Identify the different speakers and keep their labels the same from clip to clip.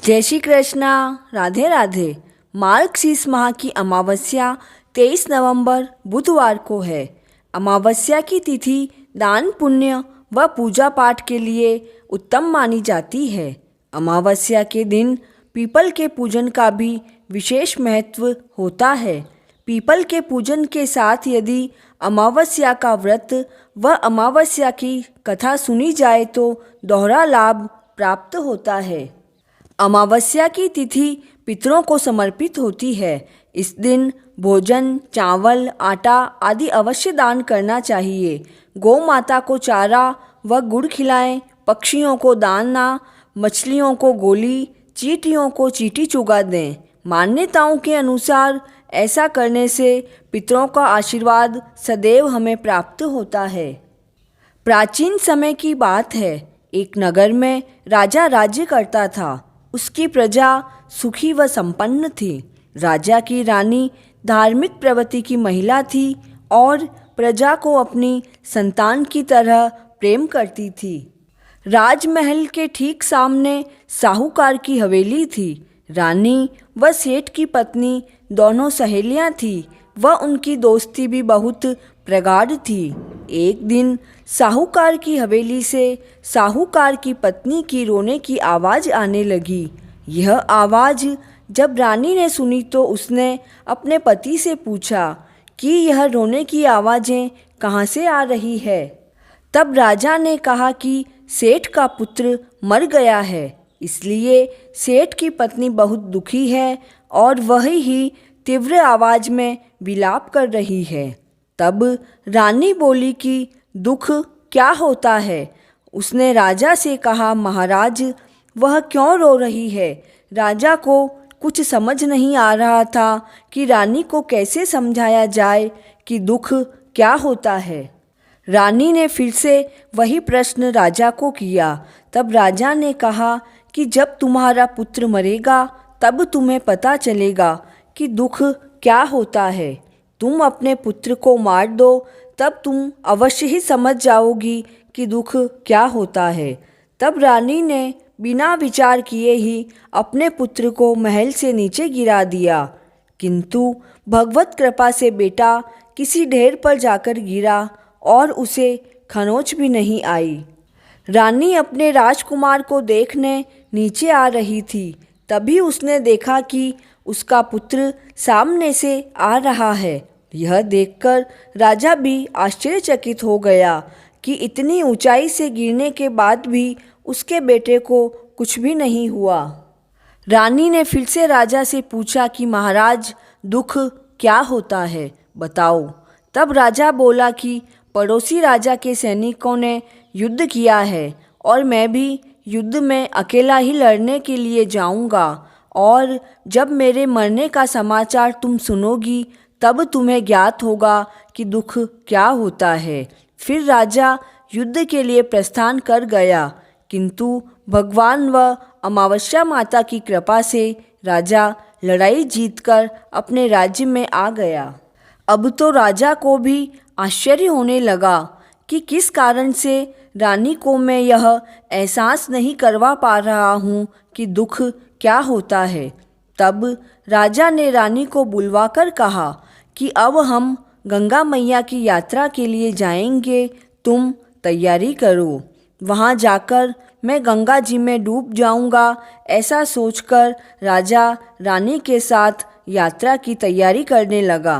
Speaker 1: जय श्री कृष्णा। राधे राधे। मार्गशीर्ष माह की अमावस्या 23 नवंबर बुधवार को है। अमावस्या की तिथि दान पुण्य व पूजा पाठ के लिए उत्तम मानी जाती है। अमावस्या के दिन पीपल के पूजन का भी विशेष महत्व होता है। पीपल के पूजन के साथ यदि अमावस्या का व्रत व अमावस्या की कथा सुनी जाए तो दोहरा लाभ प्राप्त होता है। अमावस्या की तिथि पितरों को समर्पित होती है। इस दिन भोजन, चावल, आटा आदि अवश्य दान करना चाहिए। गौ माता को चारा व गुड़ खिलाएं, पक्षियों को दाना, मछलियों को गोली, चींटियों को चींटी चुगा दें। मान्यताओं के अनुसार ऐसा करने से पितरों का आशीर्वाद सदैव हमें प्राप्त होता है। प्राचीन समय की बात है। एक नगर में राजा राज्य करता था। उसकी प्रजा सुखी व संपन्न थी। राजा की रानी धार्मिक प्रवृत्ति की महिला थी और प्रजा को अपनी संतान की तरह प्रेम करती थी। राजमहल के ठीक सामने साहूकार की हवेली थी। रानी व सेठ की पत्नी दोनों सहेलियां थीं व उनकी दोस्ती भी बहुत प्रगाढ़ थी। एक दिन साहूकार की हवेली से साहूकार की पत्नी की रोने की आवाज़ आने लगी। यह आवाज़ जब रानी ने सुनी तो उसने अपने पति से पूछा कि यह रोने की आवाज़ें कहाँ से आ रही है। तब राजा ने कहा कि सेठ का पुत्र मर गया है, इसलिए सेठ की पत्नी बहुत दुखी है और वह ही तीव्र आवाज़ में विलाप कर रही है। तब रानी बोली कि दुख क्या होता है। उसने राजा से कहा, महाराज वह क्यों रो रही है। राजा को कुछ समझ नहीं आ रहा था कि रानी को कैसे समझाया जाए कि दुख क्या होता है। रानी ने फिर से वही प्रश्न राजा को किया। तब राजा ने कहा कि जब तुम्हारा पुत्र मरेगा तब तुम्हें पता चलेगा कि दुख क्या होता है। तुम अपने पुत्र को मार दो, तब तुम अवश्य ही समझ जाओगी कि दुख क्या होता है। तब रानी ने बिना विचार किए ही अपने पुत्र को महल से नीचे गिरा दिया, किंतु भगवत कृपा से बेटा किसी ढेर पर जाकर गिरा और उसे खरोंच भी नहीं आई। रानी अपने राजकुमार को देखने नीचे आ रही थी। तभी उसने देखा कि उसका पुत्र सामने से आ रहा है। यह देखकर राजा भी आश्चर्यचकित हो गया कि इतनी ऊंचाई से गिरने के बाद भी उसके बेटे को कुछ भी नहीं हुआ। रानी ने फिर से राजा से पूछा कि महाराज दुख क्या होता है, बताओ। तब राजा बोला कि पड़ोसी राजा के सैनिकों ने युद्ध किया है और मैं भी युद्ध में अकेला ही लड़ने के लिए जाऊंगा, और जब मेरे मरने का समाचार तुम सुनोगी तब तुम्हें ज्ञात होगा कि दुख क्या होता है। फिर राजा युद्ध के लिए प्रस्थान कर गया, किंतु भगवान व अमावस्या माता की कृपा से राजा लड़ाई जीतकर अपने राज्य में आ गया। अब तो राजा को भी आश्चर्य होने लगा कि किस कारण से रानी को मैं यह एहसास नहीं करवा पा रहा हूँ कि दुख क्या होता है। तब राजा ने रानी को बुलवाकर कहा कि अब हम गंगा मैया की यात्रा के लिए जाएंगे, तुम तैयारी करो। वहाँ जाकर मैं गंगा जी में डूब जाऊंगा। ऐसा सोचकर राजा रानी के साथ यात्रा की तैयारी करने लगा।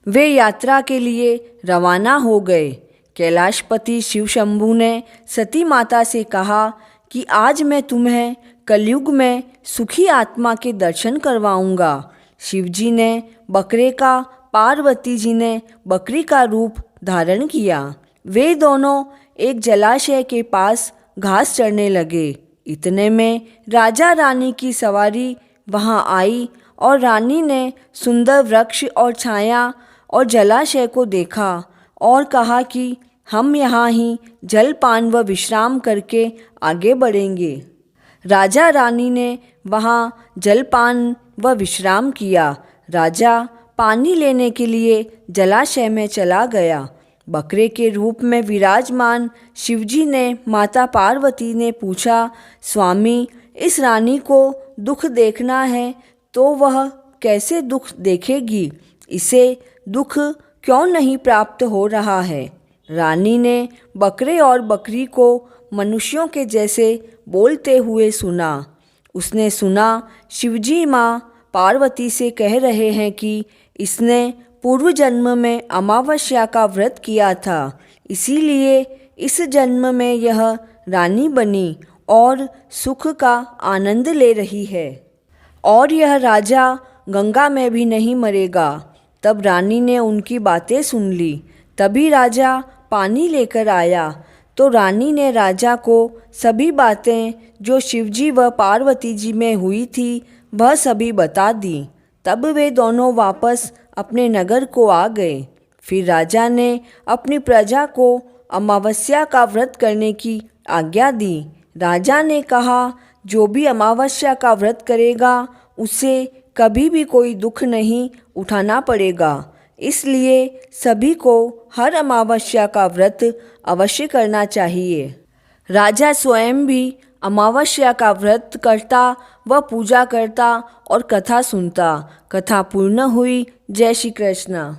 Speaker 1: वे यात्रा के लिए रवाना हो गए। कैलाशपति शिव शंभू ने सती माता से कहा कि आज मैं तुम्हें कलयुग में सुखी आत्मा के दर्शन करवाऊंगा। शिवजी ने बकरे का, पार्वती जी ने बकरी का रूप धारण किया। वे दोनों एक जलाशय के पास घास चरने लगे। इतने में राजा रानी की सवारी वहां आई और रानी ने सुंदर वृक्ष और छाया और जलाशय को देखा और कहा कि हम यहाँ ही जलपान व विश्राम करके आगे बढ़ेंगे। राजा रानी ने वहाँ जलपान व विश्राम किया। राजा पानी लेने के लिए जलाशय में चला गया। बकरे के रूप में विराजमान शिवजी ने माता पार्वती ने पूछा, स्वामी इस रानी को दुख देखना है तो वह कैसे दुख देखेगी? इसे दुख क्यों नहीं प्राप्त हो रहा है? रानी ने बकरे और बकरी को मनुष्यों के जैसे बोलते हुए सुना। उसने सुना शिवजी माँ पार्वती से कह रहे हैं कि इसने पूर्व जन्म में अमावस्या का व्रत किया था, इसीलिए इस जन्म में यह रानी बनी और सुख का आनंद ले रही है और यह राजा गंगा में भी नहीं मरेगा। तब रानी ने उनकी बातें सुन ली। तभी राजा पानी लेकर आया तो रानी ने राजा को सभी बातें जो शिवजी व पार्वती जी में हुई थी वह सभी बता दी। तब वे दोनों वापस अपने नगर को आ गए। फिर राजा ने अपनी प्रजा को अमावस्या का व्रत करने की आज्ञा दी। राजा ने कहा जो भी अमावस्या का व्रत करेगा उसे कभी भी कोई दुख नहीं उठाना पड़ेगा, इसलिए सभी को हर अमावस्या का व्रत अवश्य करना चाहिए। राजा स्वयं भी अमावस्या का व्रत करता व पूजा करता और कथा सुनता। कथा पूर्ण हुई। जय श्री कृष्ण।